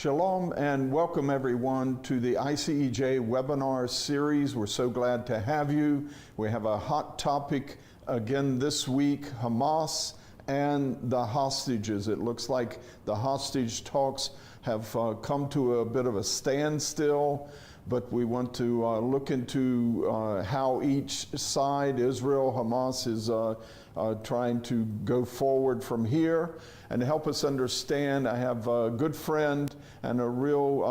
Shalom and welcome everyone to the icej webinar series. We're so glad to have you. We have a hot topic again this week, Hamas and the hostages. It looks like the hostage talks have come to a bit of a standstill, but we want to look into how each side, Israel, Hamas, is trying to go forward from here. And to help us understand, I have a good friend and a real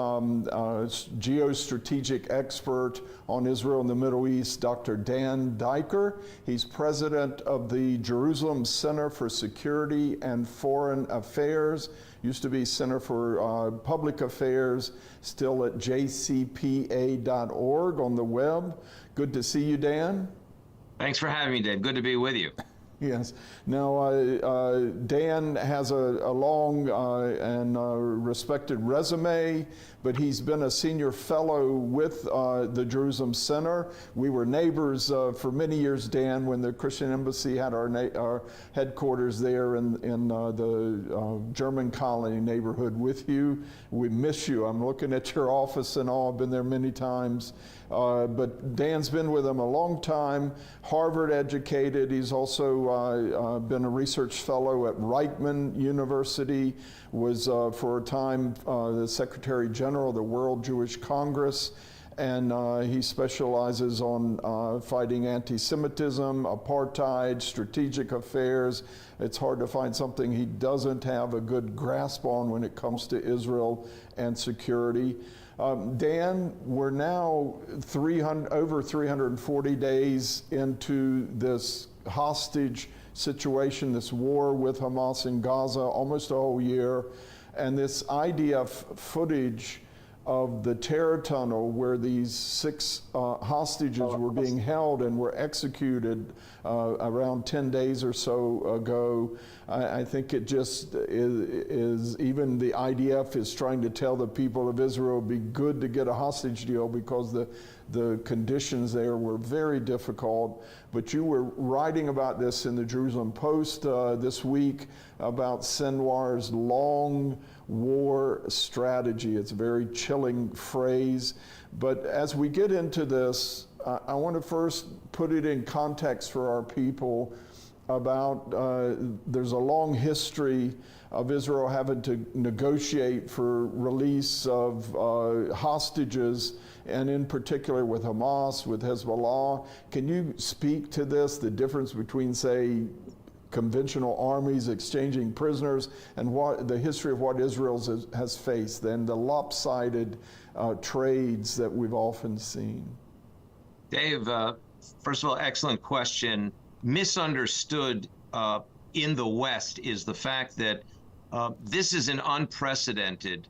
geostrategic expert on Israel and the Middle East, Dr. Dan Diker. He's president of the Jerusalem Center for Security and Foreign Affairs, used to be Center for Public Affairs, still at jcpa.org on the web. Good to see you, Dan. Thanks for having me, Dave. Good to be with you. Yes. Now, Dan has a long and respected resume, but he's been a senior fellow with the Jerusalem Center. We were neighbors for many years, Dan, when the Christian Embassy had our headquarters there in the German colony neighborhood with you. We miss you. I'm looking at your office and all. I've been there many times. But Dan's been with them a long time, Harvard educated. He's also been a research fellow at Reichman University, was for a time the Secretary General of the World Jewish Congress, and he specializes on fighting anti-Semitism, apartheid, strategic affairs. It's hard to find something he doesn't have a good grasp on when it comes to Israel and security. Dan, we're now over 340 days into this hostage situation, this war with Hamas in Gaza, almost a whole year, and this IDF footage of the terror tunnel where these 6 hostages were being held and were executed around 10 days or so ago. I think it just is, even the IDF is trying to tell the people of Israel it'd be good to get a hostage deal because the conditions there were very difficult. But you were writing about this in the Jerusalem Post this week about Sinwar's long war strategy. It's a very chilling phrase. But as we get into this, I want to first put it in context for our people about there's a long history of Israel having to negotiate for release of hostages, and in particular with Hamas, with Hezbollah. Can you speak to this, the difference between, say, conventional armies exchanging prisoners and what the history of what Israel has faced, and the lopsided trades that we've often seen? Dave, first of all, excellent question. Misunderstood in the West is the fact that this is an unprecedented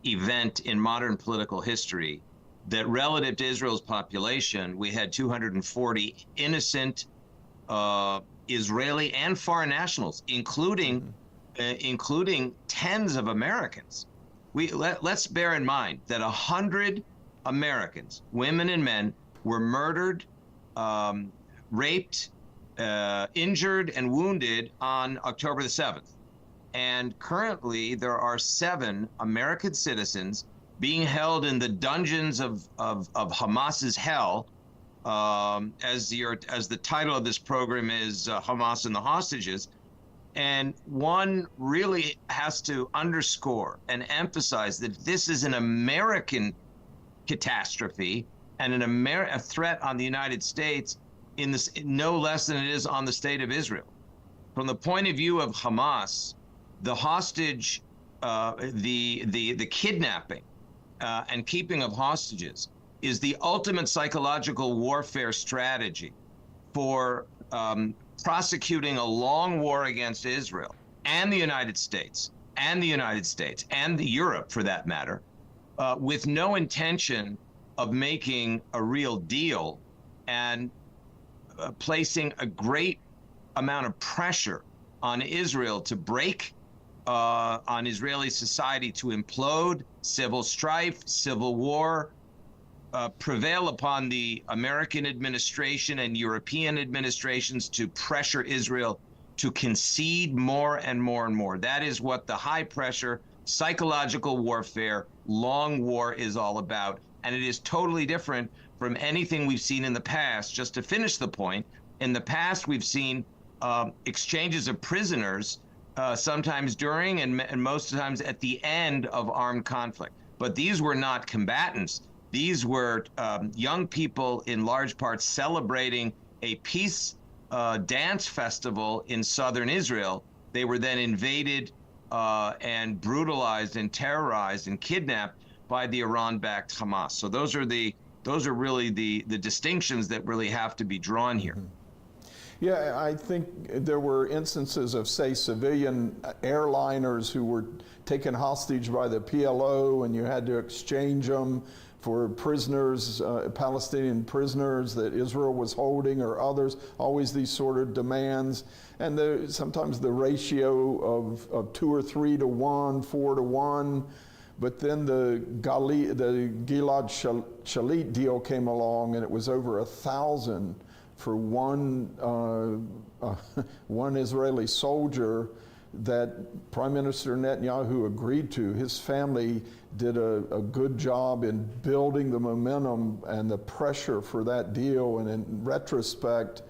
event in modern political history, that relative to Israel's population, we had 240 innocent Israeli and foreign nationals, including tens of Americans. Let's bear in mind that 100 Americans, women and men, were murdered, raped, injured, and wounded on October the 7th. And currently, there are 7 American citizens being held in the dungeons of Hamas's hell, as the title of this program is, Hamas and the Hostages. And one really has to underscore and emphasize that this is an American catastrophe and a threat on the United States, in this no less than it is on the state of Israel. From the point of view of Hamas, the hostage, the kidnapping and keeping of hostages is the ultimate psychological warfare strategy for prosecuting a long war against Israel and the United States and Europe, for that matter, with no intention of making a real deal and placing a great amount of pressure on Israel to break, on Israeli society to implode, civil strife, civil war, prevail upon the American administration and European administrations to pressure Israel to concede more and more and more. That is what the high pressure psychological warfare, long war is all about. And it is totally different from anything we've seen in the past. Just to finish the point, in the past, we've seen exchanges of prisoners, sometimes during and most of the times at the end of armed conflict. But these were not combatants. These were young people, in large part, celebrating a peace dance festival in southern Israel. They were then invaded and brutalized and terrorized and kidnapped by the Iran-backed Hamas. So those are really the distinctions that really have to be drawn here. Yeah, I think there were instances of, say, civilian airliners who were taken hostage by the PLO, and you had to exchange them for prisoners, Palestinian prisoners that Israel was holding, or others, always these sort of demands. And sometimes the ratio of 2 or 3 to 1, 4 to 1. But then the Gilad Shalit deal came along, and it was over 1,000 for one Israeli soldier that Prime Minister Netanyahu agreed to. His family did a good job in building the momentum and the pressure for that deal. And in retrospect,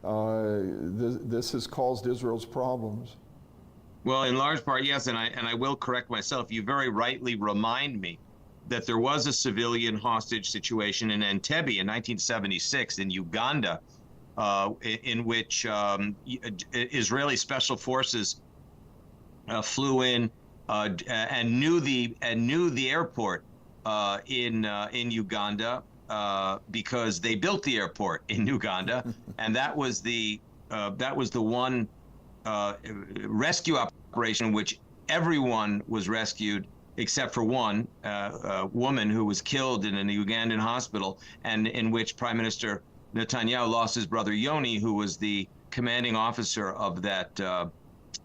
this has caused Israel's problems. Well, in large part, yes, and I will correct myself. You very rightly remind me that there was a civilian hostage situation in Entebbe in 1976 in Uganda, in which Israeli special forces flew in and knew the airport in Uganda because they built the airport in Uganda, and that was the one rescue operation in which everyone was rescued except for one woman who was killed in a Ugandan hospital, and in which Prime Minister Netanyahu lost his brother Yoni, who was the commanding officer of that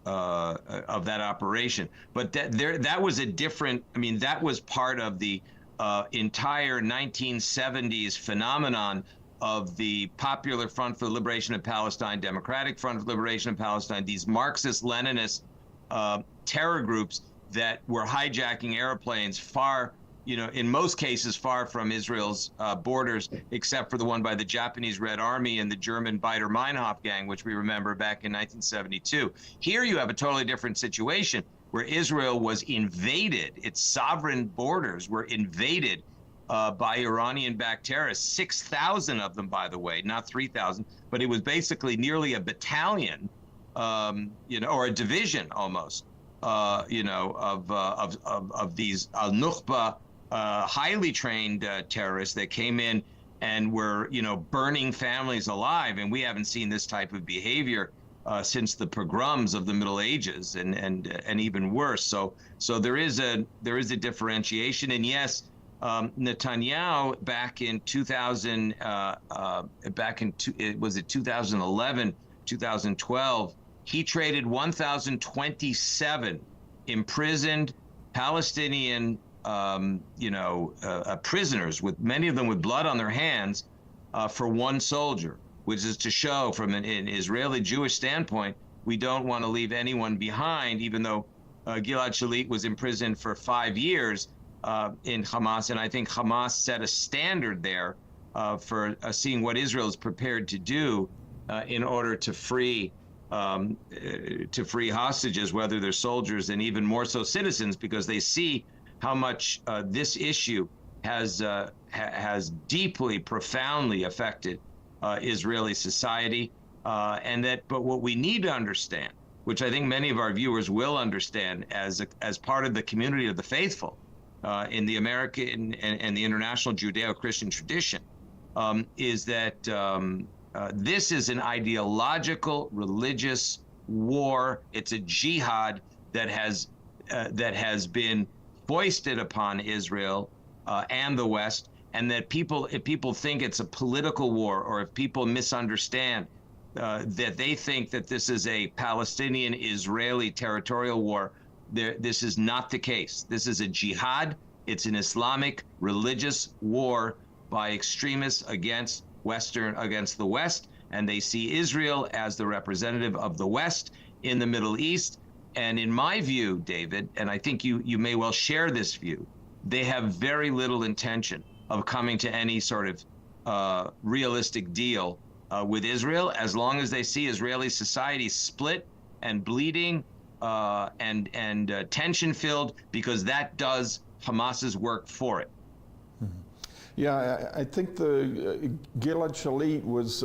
operation. But that was a different. I mean, that was part of the entire 1970s phenomenon of the Popular Front for the Liberation of Palestine, Democratic Front for the Liberation of Palestine, these Marxist-Leninist terror groups that were hijacking airplanes far, in most cases far from Israel's borders, except for the one by the Japanese Red Army and the German Baader-Meinhof gang, which we remember back in 1972. Here you have a totally different situation where Israel was invaded. Its sovereign borders were invaded by Iranian-backed terrorists, 6,000 of them, by the way, not 3,000, but it was basically nearly a battalion, or a division almost, of these al-Nukhba, highly trained terrorists that came in and were, burning families alive. And we haven't seen this type of behavior since the pogroms of the Middle Ages, and even worse. So there is a differentiation. And yes, Netanyahu back in 2011, 2012, he traded 1,027 imprisoned Palestinian, prisoners, with many of them with blood on their hands, for one soldier, which is to show from an Israeli Jewish standpoint, we don't want to leave anyone behind, even though Gilad Shalit was imprisoned for 5 years in Hamas. And I think Hamas set a standard there for seeing what Israel is prepared to do in order to free hostages, whether they're soldiers and even more so citizens, because they see how much this issue has deeply, profoundly affected Israeli society, but what we need to understand, which I think many of our viewers will understand as part of the community of the faithful in the American and the international Judeo-Christian tradition, is that this is an ideological, religious war. It's a jihad that has been foisted upon Israel and the West, and that if people think it's a political war, or if people misunderstand that they think that this is a Palestinian-Israeli territorial war, this is not the case. This is a jihad. It's an Islamic religious war by extremists against the West, and they see Israel as the representative of the West in the Middle East. And in my view, David, and I think you may well share this view, they have very little intention of coming to any sort of realistic deal with Israel, as long as they see Israeli society split and bleeding and tension-filled, because that does Hamas's work for it. Yeah, I think the Gilad Shalit was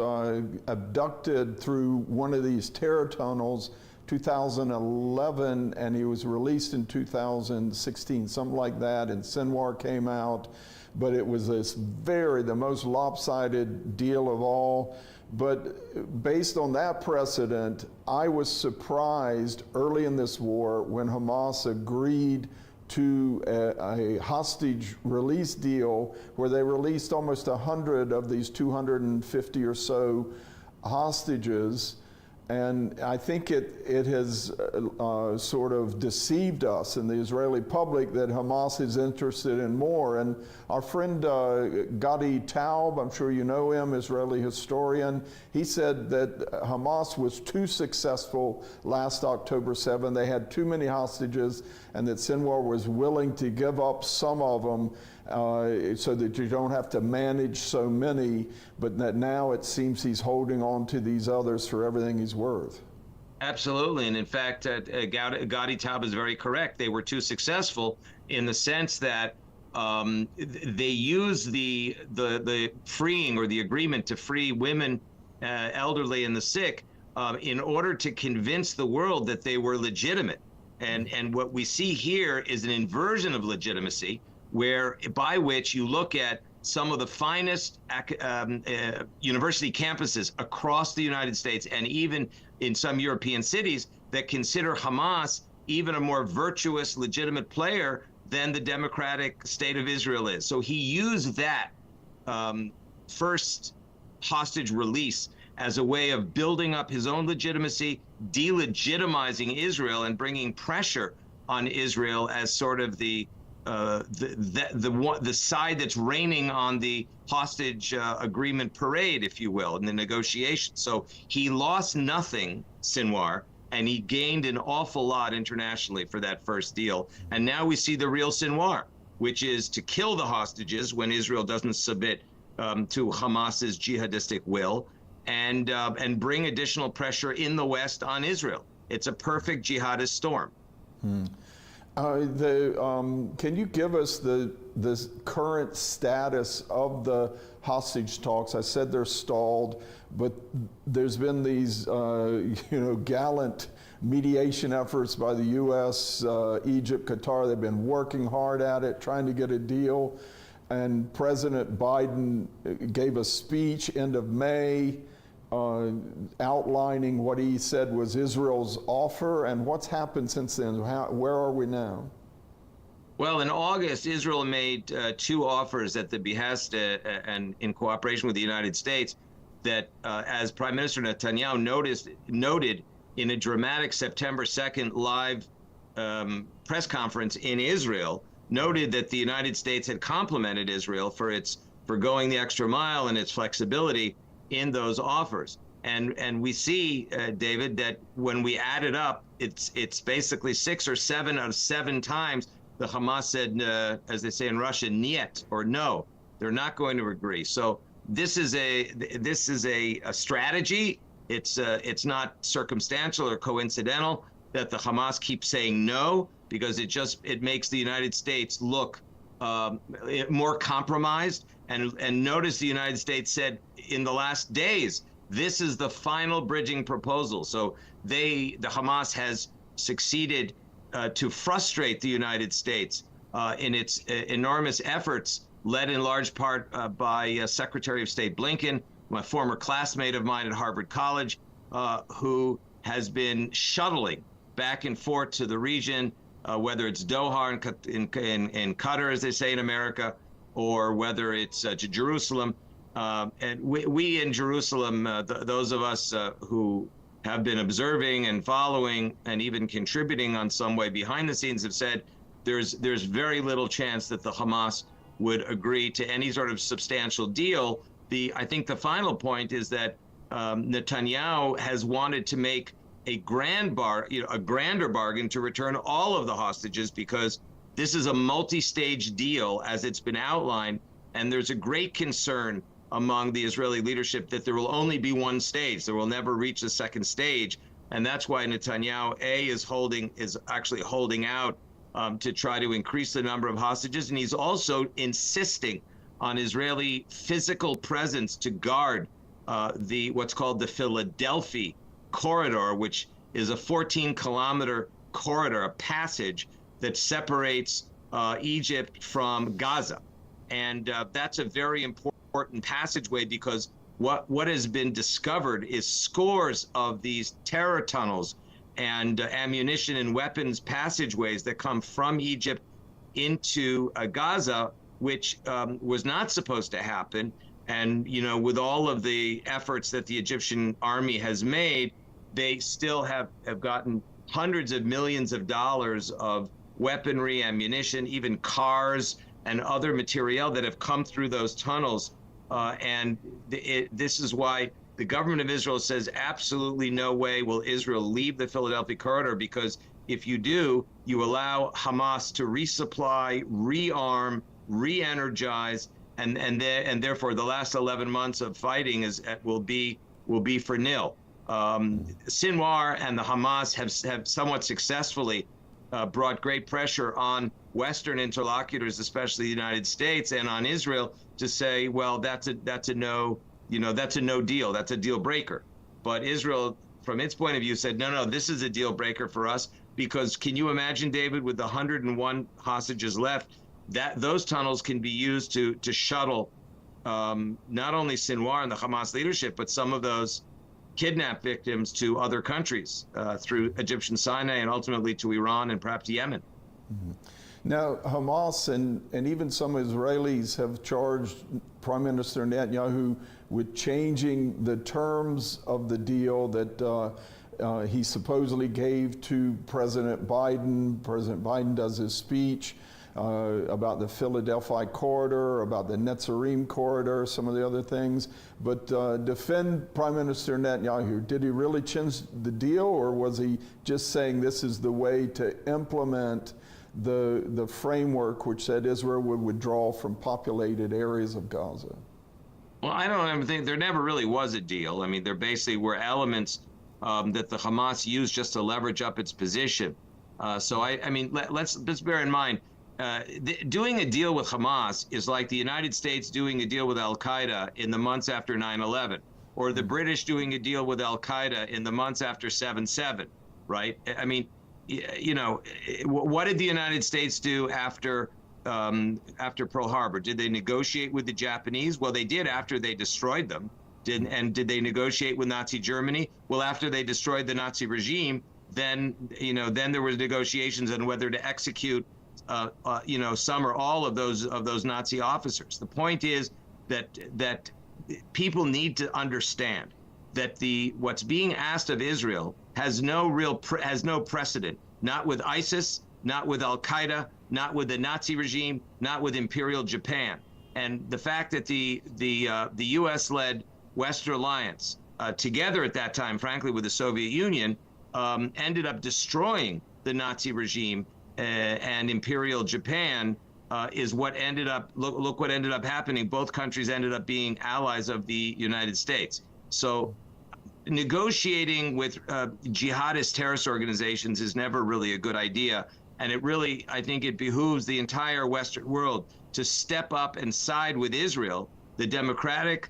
abducted through one of these terror tunnels 2011, and he was released in 2016, something like that, and Sinwar came out. But it was the most lopsided deal of all. But based on that precedent, I was surprised early in this war when Hamas agreed to a hostage release deal where they released almost 100 of these 250 or so hostages. And I think it has sort of deceived us in the Israeli public that Hamas is interested in more. And our friend Gadi Taub, I'm sure you know him, Israeli historian, he said that Hamas was too successful last October 7. They had too many hostages, and that Sinwar was willing to give up some of them so that you don't have to manage so many, but that now it seems he's holding on to these others for everything he's worth. Absolutely. And in fact, Gadi Taub is very correct. They were too successful in the sense that they used the freeing, or the agreement to free women, elderly, and the sick in order to convince the world that they were legitimate. And what we see here is an inversion of legitimacy, by which you look at some of the finest university campuses across the United States, and even in some European cities, that consider Hamas even a more virtuous, legitimate player than the democratic state of Israel is. So he used that first hostage release as a way of building up his own legitimacy, delegitimizing Israel, and bringing pressure on Israel as sort of the side that's reigning on the hostage agreement parade, if you will, in the negotiations. So he lost nothing, Sinwar, and he gained an awful lot internationally for that first deal. And now we see the real Sinwar, which is to kill the hostages when Israel doesn't submit to Hamas's jihadistic will, and bring additional pressure in the West on Israel. It's a perfect jihadist storm. Can you give us the current status of the hostage talks? I said they're stalled, but there's been these gallant mediation efforts by the U.S., Egypt, Qatar. They've been working hard at it, trying to get a deal. And President Biden gave a speech end of May outlining what he said was Israel's offer. And what's happened since then? Where are we now? Well, in August, Israel made two offers at the behest and in cooperation with the United States that, as Prime Minister Netanyahu noted in a dramatic September 2nd live press conference in Israel, noted that the United States had complimented Israel for going the extra mile and its flexibility in those offers. And we see, David, that when we add it up, it's basically 6 or 7 out of 7 times the Hamas said, as they say in Russian, niet, or no, they're not going to agree. So this is a strategy. It's not circumstantial or coincidental that the Hamas keeps saying no, because it makes the United States look more compromised. And notice the United States said in the last days, this is the final bridging proposal. So the Hamas has succeeded to frustrate the United States in its enormous efforts, led in large part by Secretary of State Blinken, my former classmate of mine at Harvard College, who has been shuttling back and forth to the region, whether it's Doha in Qatar, as they say in America, or whether it's to Jerusalem. And we in Jerusalem, those of us who have been observing and following and even contributing on some way behind the scenes, have said there's very little chance that the Hamas would agree to any sort of substantial deal. I think the final point is that Netanyahu has wanted to make a grander bargain to return all of the hostages, because this is a multi-stage deal as it's been outlined, and there's a great concern among the Israeli leadership that there will only be one stage. There will never reach the second stage, and that's why Netanyahu is actually holding out to try to increase the number of hostages, and he's also insisting on Israeli physical presence to guard what's called the Philadelphia corridor, which is a 14-kilometer corridor, a passage that separates Egypt from Gaza. And that's a very important passageway, because what has been discovered is scores of these terror tunnels and ammunition and weapons passageways that come from Egypt into Gaza, which was not supposed to happen. And, with all of the efforts that the Egyptian army has made, they still have gotten hundreds of millions of dollars of weaponry, ammunition, even cars and other material that have come through those tunnels. This is why the government of Israel says absolutely no way will Israel leave the Philadelphia corridor, because if you do, you allow Hamas to resupply, rearm, re-energize, and therefore the last 11 months of fighting will be for nil. Sinwar and the Hamas have somewhat successfully brought great pressure on Western interlocutors, especially the United States, and on Israel to say, well, that's a no deal, that's a deal breaker. But Israel, from its point of view, said, no, this is a deal breaker for us, because can you imagine, David, with the 101 hostages left, that those tunnels can be used to shuttle not only Sinwar and the Hamas leadership, but some of those kidnapped victims to other countries through Egyptian Sinai and ultimately to Iran and perhaps Yemen. Mm-hmm. Now, Hamas and even some Israelis have charged Prime Minister Netanyahu with changing the terms of the deal that he supposedly gave to President Biden. President Biden does his speech about the Philadelphia corridor, about the Netzarim corridor, some of the other things. But defend Prime Minister Netanyahu. Did he really change the deal, or was he just saying this is the way to implement the framework which said Israel would withdraw from populated areas of Gaza? Well, I don't ever think there never really was a deal. I mean, there basically were elements that the Hamas used just to leverage up its position. So I mean, let's bear in mind, doing a deal with Hamas is like the United States doing a deal with Al-Qaeda in the months after 9/11, or the British doing a deal with Al-Qaeda in the months after 7/7, right? I mean, what did the United States do after Pearl Harbor? Did they negotiate with the Japanese? Well, they did after they destroyed them. Did they negotiate with Nazi Germany? Well, after they destroyed the Nazi regime, then there was negotiations on whether to execute some or all of those Nazi officers. The point is that people need to understand that what's being asked of Israel has no precedent, not with ISIS, not with Al-Qaeda, not with the Nazi regime, not with Imperial Japan. And the fact that the U.S.-led Western Alliance, together at that time, frankly, with the Soviet Union, ended up destroying the Nazi regime and Imperial Japan, is what ended up, look what ended up happening. Both countries ended up being allies of the United States. So negotiating with jihadist terrorist organizations is never really a good idea. And I think it behooves the entire Western world to step up and side with Israel, the democratic,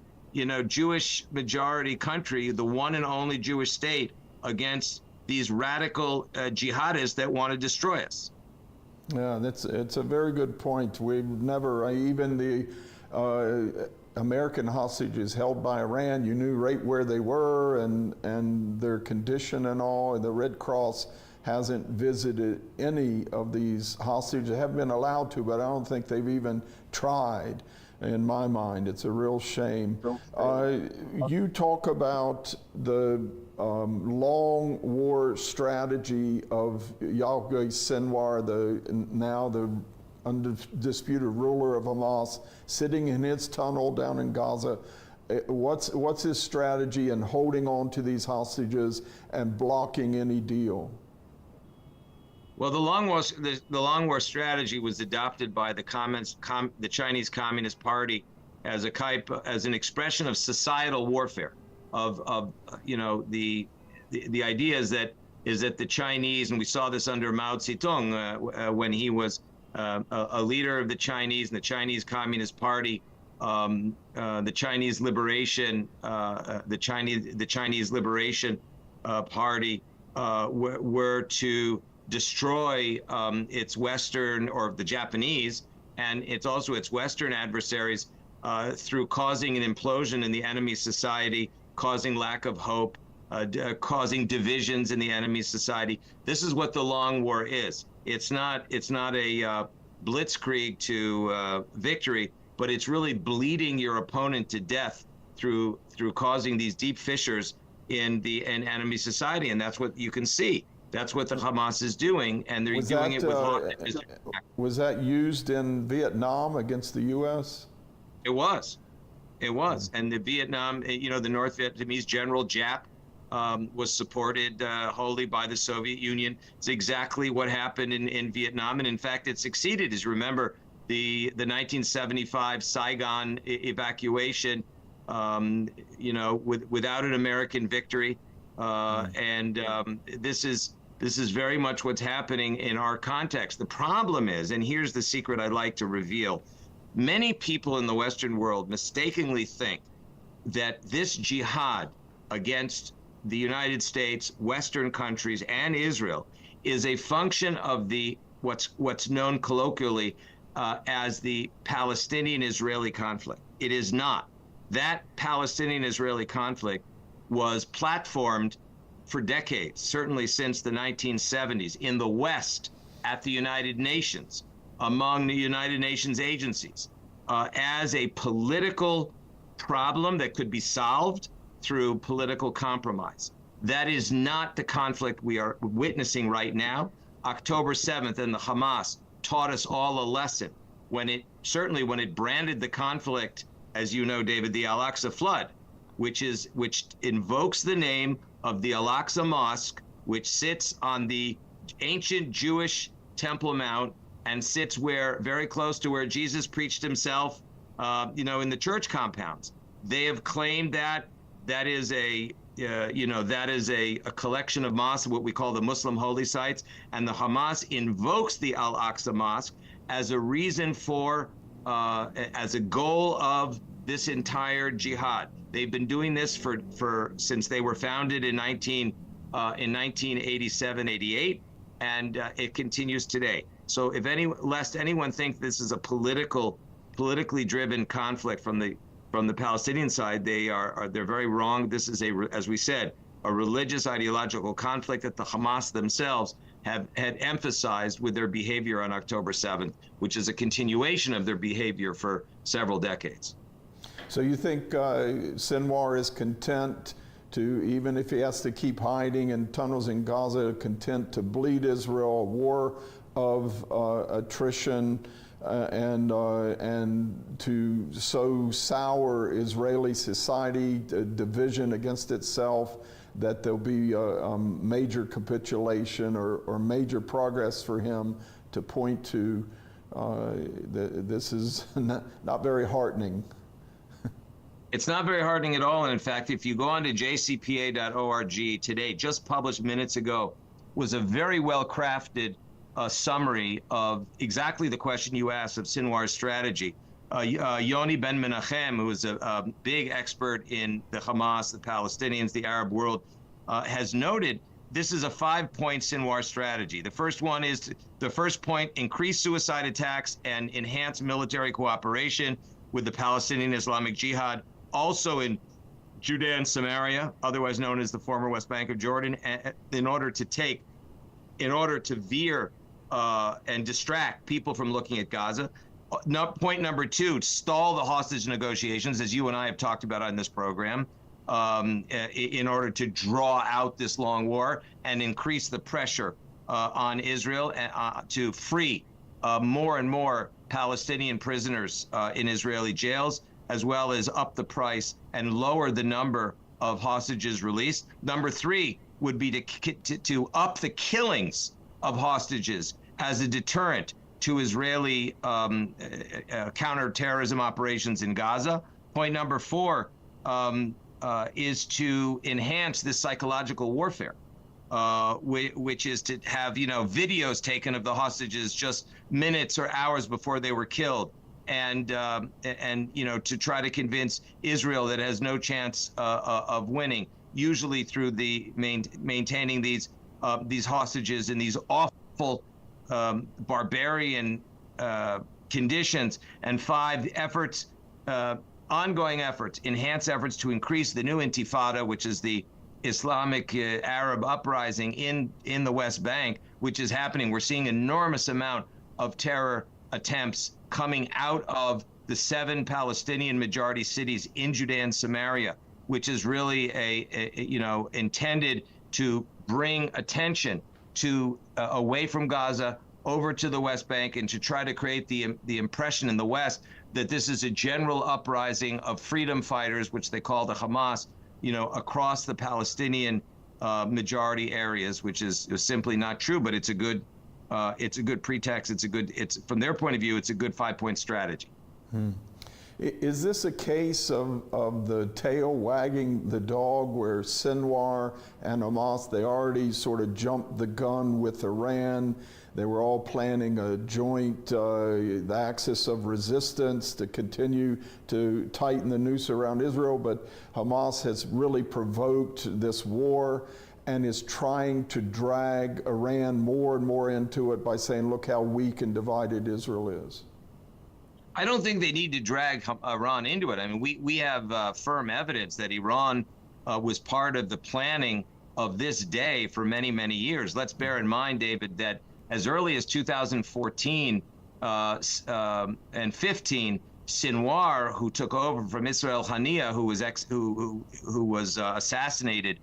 Jewish majority country, the one and only Jewish state, against these radical jihadists that want to destroy us. Yeah, it's a very good point. We've never, even the American hostages held by Iran, you knew right where they were and their condition and all. And the Red Cross hasn't visited any of these hostages. They haven't been allowed to, but I don't think they've even tried. In my mind, it's a real shame. You talk about the long war strategy of Yahweh Sinwar, now the undisputed ruler of Hamas, sitting in his tunnel down in Gaza. What's his strategy in holding on to these hostages and blocking any deal? Well, the long war strategy was adopted by the Chinese Communist Party as an expression of societal warfare. The idea is that the Chinese, and we saw this under Mao Zedong when he was a leader of the Chinese and the Chinese Communist Party, the Chinese Liberation Party were to destroy its Western, or the Japanese, and it's also its Western adversaries through causing an implosion in the enemy society, causing lack of hope, causing divisions in the enemy society. This is what the long war is. It's not a blitzkrieg to victory, but it's really bleeding your opponent to death through causing these deep fissures in enemy society, and that's what you can see. That's what the Hamas is doing, and they're doing it with. Was that used in Vietnam against the U.S.? It was, and the Vietnam, the North Vietnamese General Giap was supported wholly by the Soviet Union. It's exactly what happened in Vietnam, and in fact, it succeeded. As you remember, the 1975 Saigon evacuation, without an American victory, and this is very much what's happening in our context. The problem is, and here's the secret I'd like to reveal, many people in the Western world mistakenly think that this jihad against the United States, Western countries, and Israel is a function of what's known colloquially as the Palestinian-Israeli conflict. It is not. That Palestinian-Israeli conflict was platformed for decades, certainly since the 1970s, in the West, at the United Nations, among the United Nations agencies, as a political problem that could be solved through political compromise. That is not the conflict we are witnessing right now. October 7th and the Hamas taught us all a lesson when it branded the conflict, as you know, David, the Al-Aqsa flood, which invokes the name of the Al-Aqsa Mosque, which sits on the ancient Jewish Temple Mount and sits very close to where Jesus preached himself, in the church compounds. They have claimed that is a collection of mosques, what we call the Muslim holy sites, and the Hamas invokes the Al-Aqsa Mosque as a reason as a goal of this entire jihad. They've been doing this since they were founded in 1987, 88, and it continues today. So lest anyone think this is a politically driven conflict from the Palestinian side, they're very wrong. This is as we said, a religious ideological conflict that the Hamas themselves had emphasized with their behavior on October 7th, which is a continuation of their behavior for several decades. So you think Sinwar is content to, even if he has to keep hiding in tunnels in Gaza, content to bleed Israel, a war of attrition, and to sow sour Israeli society, division against itself, that there'll be a major capitulation or major progress for him to point to? This is not very heartening. It's not very heartening at all. And in fact, if you go on to jcpa.org today, just published minutes ago, was a very well-crafted summary of exactly the question you asked of Sinwar's strategy. Yoni Ben Menachem, who is a big expert in the Hamas, the Palestinians, the Arab world, has noted this is a 5-point Sinwar strategy. The first point, increase suicide attacks and enhance military cooperation with the Palestinian Islamic Jihad, also in Judea and Samaria, otherwise known as the former West Bank of Jordan, in order to veer and distract people from looking at Gaza. Point number 2, stall the hostage negotiations, as you and I have talked about on this program, in order to draw out this long war and increase the pressure on Israel to free more and more Palestinian prisoners in Israeli jails. as well as up the price and lower the number of hostages released. Number three would be to up the killings of hostages as a deterrent to Israeli counterterrorism operations in Gaza. Point number four is to enhance this psychological warfare, which is to have videos taken of the hostages just minutes or hours before they were killed, and to try to convince Israel that it has no chance of winning, usually through the maintaining these hostages in these awful barbarian conditions. And five, ongoing efforts, enhanced efforts to increase the new intifada, which is the Islamic Arab uprising in the West Bank, which is happening. We're seeing enormous amount of terror attempts coming out of the 7 Palestinian majority cities in Judea and Samaria, which is really intended to bring attention to away from Gaza over to the West Bank, and to try to create the impression in the West that this is a general uprising of freedom fighters, which they call the Hamas, across the Palestinian majority areas, which is simply not true. But it's a good pretext. It's from their point of view, it's a good 5-point strategy. Is this a case of the tail wagging the dog, where Sinwar and Hamas, they already sort of jumped the gun with Iran? They were all planning a joint, the axis of resistance to continue to tighten the noose around Israel, but Hamas has really provoked this war and is trying to drag Iran more and more into it by saying, look how weak and divided Israel is. I don't think they need to drag Iran into it. I mean, we have firm evidence that Iran was part of the planning of this day for many, many years. Let's bear in mind, David, that as early as 2014 and 15, Sinwar, who took over from Ismail Haniyeh, who was assassinated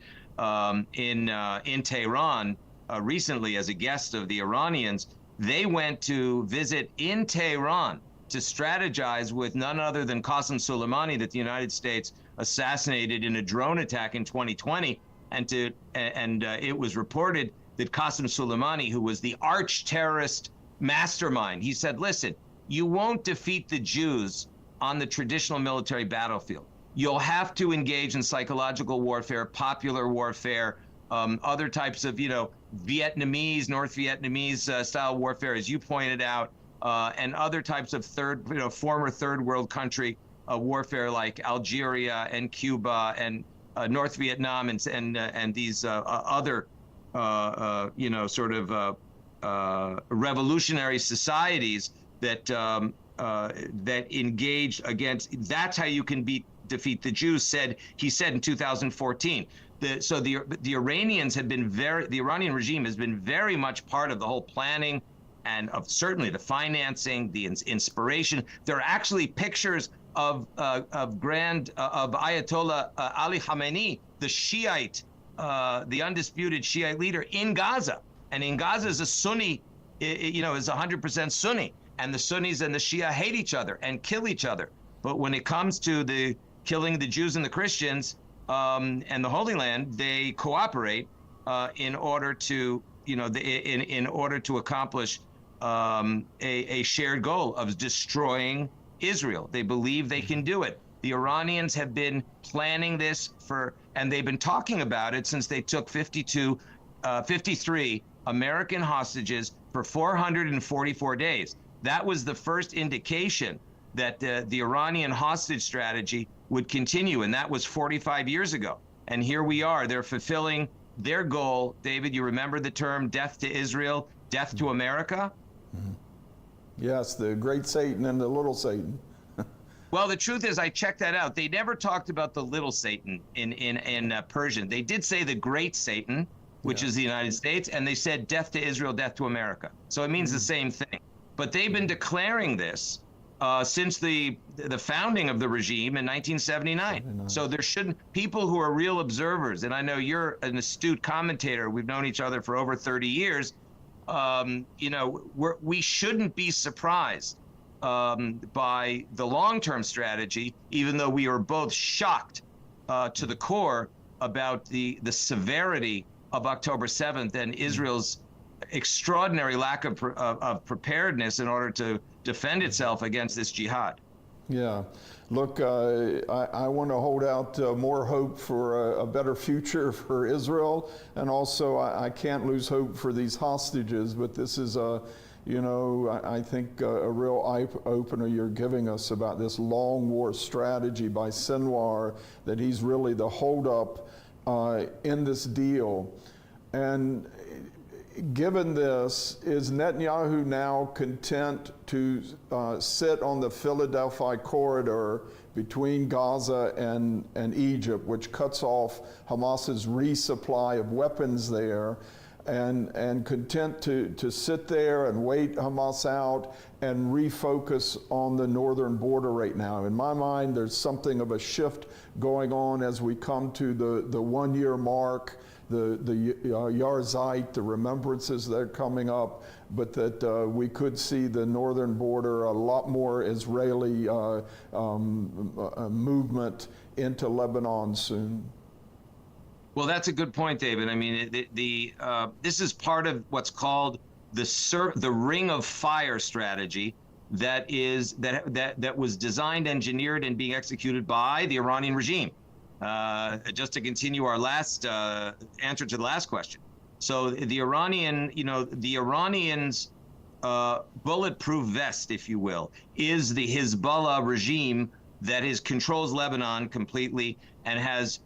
in Tehran recently as a guest of the Iranians, they went to visit in Tehran to strategize with none other than Qasem Soleimani, that the United States assassinated in a drone attack in 2020, and it was reported that Qasem Soleimani, who was the arch-terrorist mastermind, he said, listen, you won't defeat the Jews on the traditional military battlefield. You'll have to engage in psychological warfare, popular warfare, other types of, Vietnamese, North Vietnamese style warfare, as you pointed out, and other types of former third world country warfare like Algeria and Cuba and North Vietnam and these other revolutionary societies that engaged against. That's how you can defeat the Jews, he said in 2014. The Iranians have been the Iranian regime has been very much part of the whole planning and of certainly the financing, the inspiration. There are actually pictures of Ayatollah Ali Khamenei, the Shiite, the undisputed Shiite leader in Gaza. And in Gaza is a Sunni, is 100% Sunni. And the Sunnis and the Shia hate each other and kill each other. But when it comes to the killing the Jews and the Christians and the Holy Land, they cooperate in order to, in order to accomplish a shared goal of destroying Israel. They believe they can do it. The Iranians have been planning this and they've been talking about it since they took 53 American hostages for 444 days. That was the first indication that the Iranian hostage strategy would continue, and that was 45 years ago. And here we are. They're fulfilling their goal. David, you remember the term death to Israel, death to America? Mm-hmm. Yes, the great Satan and the little Satan. Well, the truth is, I checked that out. They never talked about the little Satan in Persian. They did say the great Satan, which is the United States, and they said death to Israel, death to America. So it means the same thing. But they've been declaring this since the founding of the regime in 1979. So there shouldn't, people who are real observers, and I know you're an astute commentator, we've known each other for over 30 years, we shouldn't be surprised by the long-term strategy, even though we are both shocked to the core about the severity of October 7th and Israel's extraordinary lack of preparedness in order to defend itself against this jihad. Yeah. Look, I want to hold out more hope for a better future for Israel, and also I can't lose hope for these hostages, but this is I think a real eye-opener you're giving us about this long war strategy by Sinwar, that he's really the holdup in this deal. And given this, is Netanyahu now content to sit on the Philadelphia corridor between Gaza and Egypt, which cuts off Hamas's resupply of weapons there, and content to sit there and wait Hamas out and refocus on the northern border right now? In my mind, there's something of a shift going on as we come to the 1 year mark, the Yarzeit, the remembrances that are coming up, but that we could see the northern border, a lot more Israeli movement into Lebanon soon. Well, that's a good point, David. I mean, this is part of what's called the Ring of Fire strategy that was designed, engineered, and being executed by the Iranian regime. Just to continue our last answer to the last question. So the Iranians' bulletproof vest, if you will, is the Hezbollah regime that controls Lebanon completely and has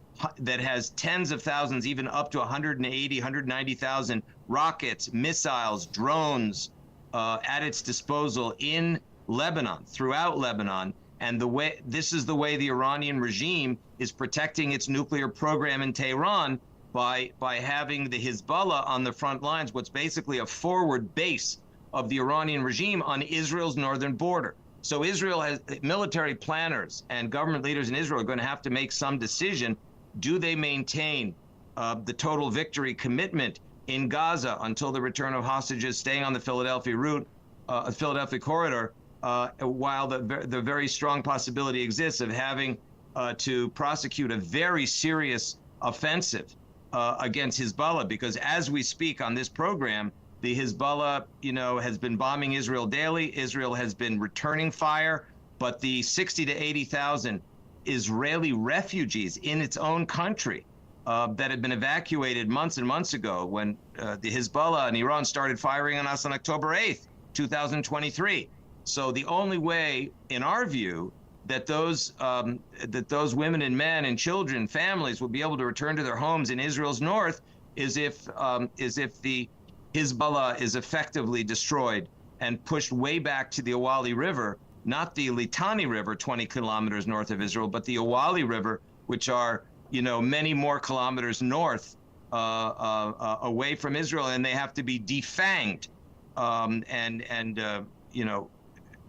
tens of thousands, even up to 180, 190,000 rockets, missiles, drones at its disposal in Lebanon, throughout Lebanon. And this is the way the Iranian regime is protecting its nuclear program in Tehran by having the Hezbollah on the front lines, what's basically a forward base of the Iranian regime on Israel's northern border. So Israel has military planners and government leaders in Israel are going to have to make some decision. Do they maintain the total victory commitment in Gaza until the return of hostages, staying on the Philadelphia route, Philadelphia corridor, while the very strong possibility exists of having to prosecute a very serious offensive against Hezbollah? Because as we speak on this program, the Hezbollah, has been bombing Israel daily. Israel has been returning fire, but the 60 to 80,000 Israeli refugees in its own country that had been evacuated months and months ago when the Hezbollah and Iran started firing on us on October 8th, 2023. So the only way, in our view, that those women and men and children, families, will be able to return to their homes in Israel's north is if the Hezbollah is effectively destroyed and pushed way back to the Awali River, not the Litani River, 20 kilometers north of Israel, but the Awali River, which are many more kilometers north away from Israel, and they have to be defanged,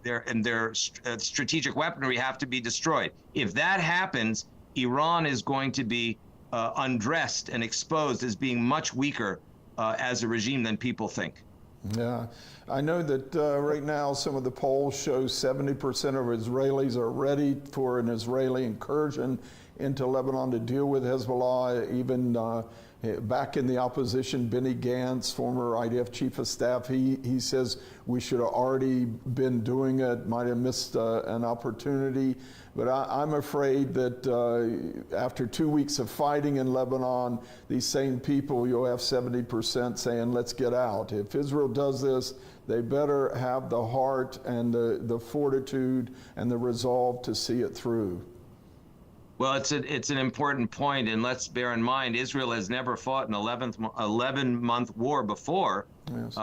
their strategic weaponry have to be destroyed. If that happens, Iran is going to be undressed and exposed as being much weaker as a regime than people think. Yeah, I know that right now some of the polls show 70% of Israelis are ready for an Israeli incursion into Lebanon to deal with Hezbollah. Even back in the opposition, Benny Gantz, former IDF chief of staff, he says we should have already been doing it, might have missed an opportunity. But I'm afraid that after 2 weeks of fighting in Lebanon, these same people, you'll have 70% saying, let's get out. If Israel does this, they better have the heart and the fortitude and the resolve to see it through. Well, it's an important point, and let's bear in mind, Israel has never fought an 11-month war before, yes.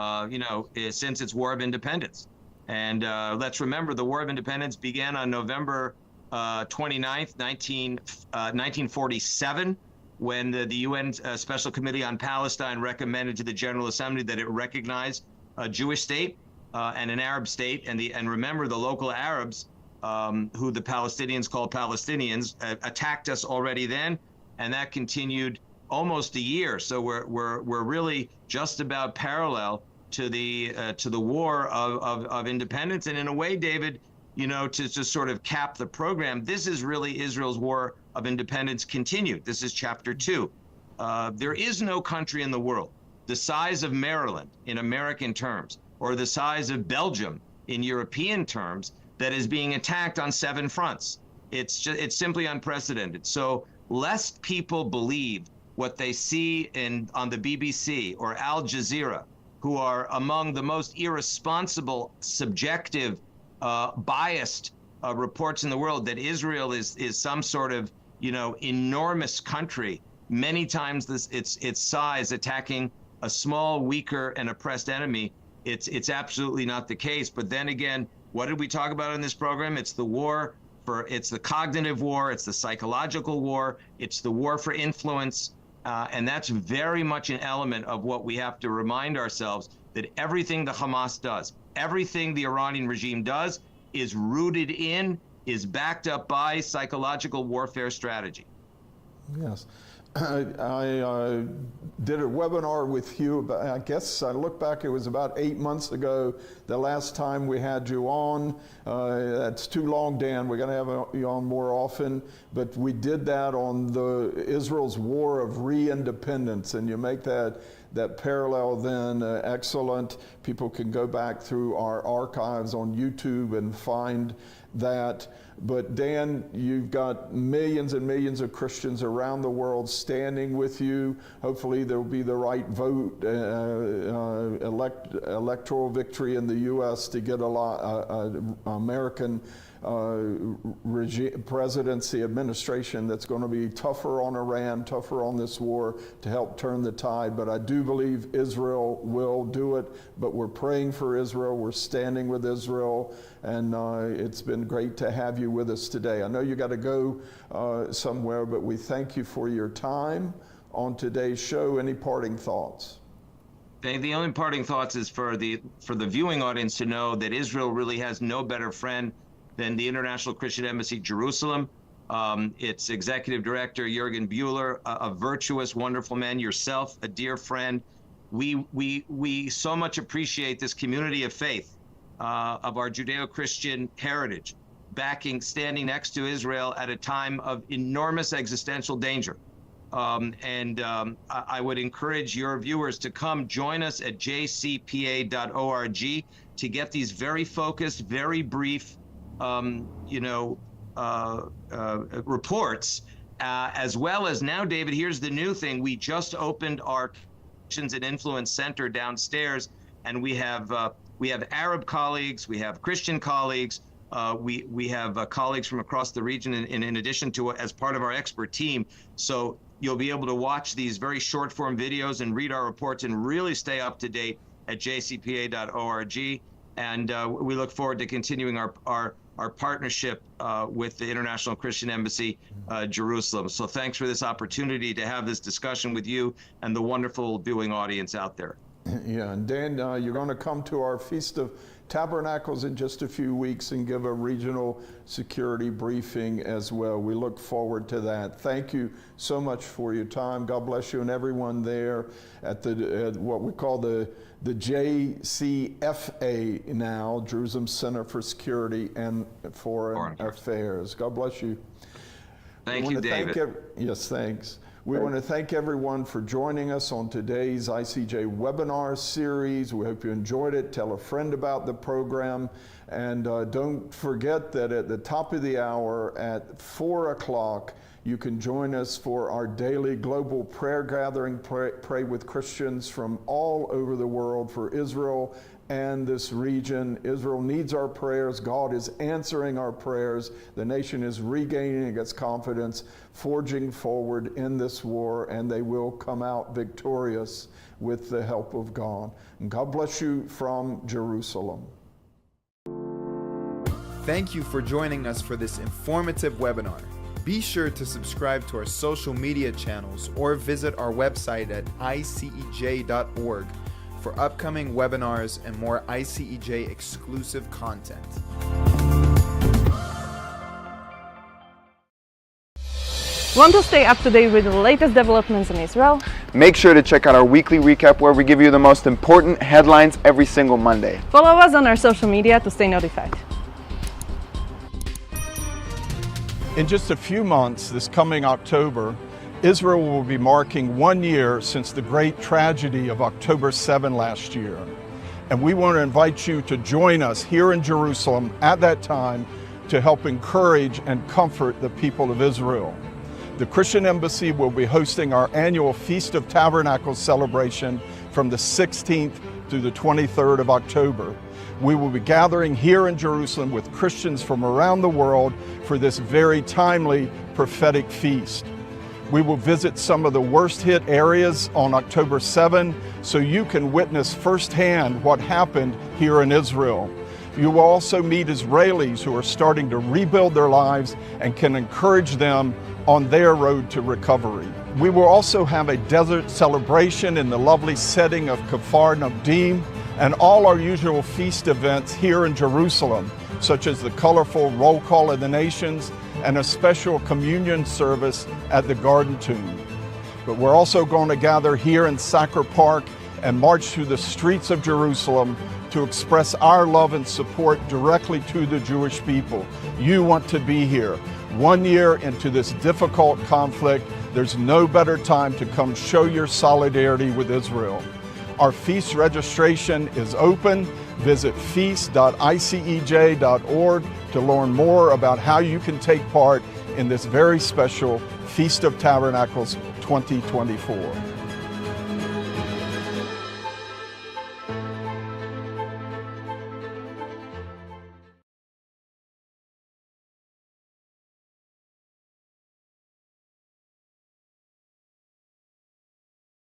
Since its War of Independence. And let's remember, the War of Independence began on November 29th, 1947, when the UN Special Committee on Palestine recommended to the General Assembly that it recognize a Jewish state and an Arab state, and remember, the local Arabs, who the Palestinians call Palestinians, attacked us already then, and that continued almost a year. So we're really just about parallel to the war of independence. And in a way, David, to sort of cap the program, this is really Israel's war of independence continued. This is chapter 2. There is no country in the world the size of Maryland in American terms, or the size of Belgium in European terms, that is being attacked on 7 fronts. It's simply unprecedented. So lest people believe what they see on the BBC or Al Jazeera, who are among the most irresponsible, subjective, biased reports in the world, that Israel is some sort of enormous country, many times its size, attacking a small, weaker, and oppressed enemy. It's absolutely not the case. But then again, what did we talk about in this program? It's the war it's the cognitive war, it's the psychological war, it's the war for influence, and that's very much an element of what we have to remind ourselves, that everything the Hamas does, everything the Iranian regime does, is rooted in, is backed up by psychological warfare strategy. Yes. I did a webinar with you, but I guess I look back, it was about 8 months ago, the last time we had you on. That's too long, Dan. We're going to have you on more often. But we did that on Israel's war of re-independence, and you make that parallel then excellent. People can go back through our archives on YouTube and find that. But Dan, you've got millions and millions of Christians around the world standing with you. Hopefully there'll be the right vote, electoral victory in the U.S. to get American presidency, administration that's going to be tougher on Iran, tougher on this war to help turn the tide. But I do believe Israel will do it. But we're praying for Israel. We're standing with Israel. And it's been great to have you with us today. I know you got to go somewhere, but we thank you for your time on today's show. Any parting thoughts? The only parting thoughts is for the viewing audience to know that Israel really has no better friend than the International Christian Embassy, Jerusalem. Its executive director, Jürgen Buehler, a virtuous, wonderful man, yourself, a dear friend. We so much appreciate this community of faith, of our Judeo-Christian heritage, standing next to Israel at a time of enormous existential danger. I would encourage your viewers to come join us at icej.org to get these very focused, very brief reports, as well as now, David, here's the new thing. We just opened our Christians and Influence Center downstairs, and we have Arab colleagues, we have Christian colleagues, we have colleagues from across the region in addition to as part of our expert team. So you'll be able to watch these very short form videos and read our reports and really stay up to date at jcpa.org. And we look forward to continuing our partnership with the International Christian Embassy, Jerusalem. So thanks for this opportunity to have this discussion with you and the wonderful viewing audience out there. Yeah, and Dan, you're going to come to our Feast of Tabernacles in just a few weeks and give a regional security briefing as well. We look forward to that. Thank you so much for your time. God bless you and everyone there at what we call the JCFA now, Jerusalem Center for Security and Foreign Affairs. God bless you. Thank you, David. Yes, thanks. We want to thank everyone for joining us on today's ICJ webinar series. We hope you enjoyed it. Tell a friend about the program. And don't forget that at the top of the hour at 4 o'clock, you can join us for our daily global prayer gathering, pray with Christians from all over the world for Israel and this region. Israel needs our prayers. God is answering our prayers. The nation is regaining its confidence, forging forward in this war, and they will come out victorious with the help of God. And God bless you from Jerusalem. Thank you for joining us for this informative webinar. Be sure to subscribe to our social media channels or visit our website at icej.org for upcoming webinars and more ICEJ exclusive content. Want to stay up to date with the latest developments in Israel? Make sure to check out our weekly recap where we give you the most important headlines every single Monday. Follow us on our social media to stay notified. In just a few months, this coming October, Israel will be marking 1 year since the great tragedy of October 7 last year. And we want to invite you to join us here in Jerusalem at that time to help encourage and comfort the people of Israel. The Christian Embassy will be hosting our annual Feast of Tabernacles celebration from the 16th through the 23rd of October. We will be gathering here in Jerusalem with Christians from around the world for this very timely prophetic feast. We will visit some of the worst hit areas on October 7 so you can witness firsthand what happened here in Israel. You will also meet Israelis who are starting to rebuild their lives and can encourage them on their road to recovery. We will also have a desert celebration in the lovely setting of Kfar Navdim and all our usual feast events here in Jerusalem, such as the colorful Roll Call of the Nations and a special communion service at the Garden Tomb. But we're also going to gather here in Sacre Park and march through the streets of Jerusalem to express our love and support directly to the Jewish people. You want to be here. 1 year into this difficult conflict, there's no better time to come show your solidarity with Israel. Our feast registration is open. Visit feast.icej.org to learn more about how you can take part in this very special Feast of Tabernacles 2024.